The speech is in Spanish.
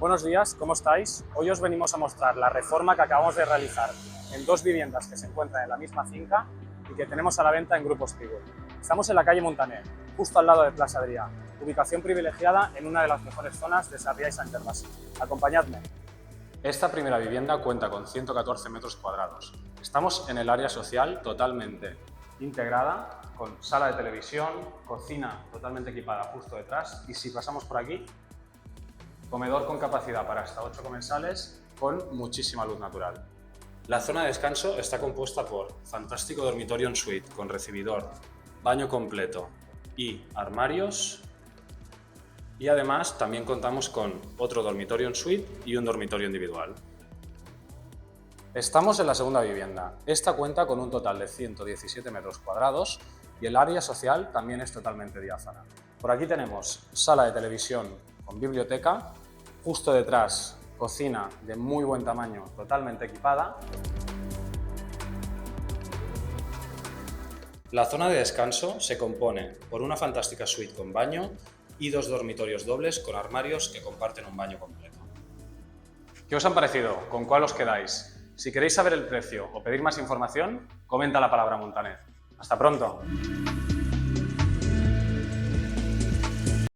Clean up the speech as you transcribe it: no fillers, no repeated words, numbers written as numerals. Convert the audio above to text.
Buenos días, ¿cómo estáis? Hoy os venimos a mostrar la reforma que acabamos de realizar en dos viviendas que se encuentran en la misma finca y que tenemos a la venta en Grupo Stribur. Estamos en la calle Montaner, justo al lado de Plaza Adrià, ubicación privilegiada en una de las mejores zonas de Sarrià y Sant Gervasi. Acompañadme. Esta primera vivienda cuenta con 114 metros cuadrados. Estamos en el área social totalmente integrada, con sala de televisión, cocina totalmente equipada justo detrás y si pasamos por aquí, comedor con capacidad para hasta 8 comensales con muchísima luz natural. La zona de descanso está compuesta por fantástico dormitorio en suite con recibidor, baño completo y armarios. Y además también contamos con otro dormitorio en suite y un dormitorio individual. Estamos en la segunda vivienda. Esta cuenta con un total de 117 metros cuadrados y el área social también es totalmente diáfana. Por aquí tenemos sala de televisión con biblioteca, justo detrás cocina de muy buen tamaño totalmente equipada. La zona de descanso se compone por una fantástica suite con baño y dos dormitorios dobles con armarios que comparten un baño completo. ¿Qué os han parecido? ¿Con cuál os quedáis? Si queréis saber el precio o pedir más información, comenta la palabra Montaner. ¡Hasta pronto!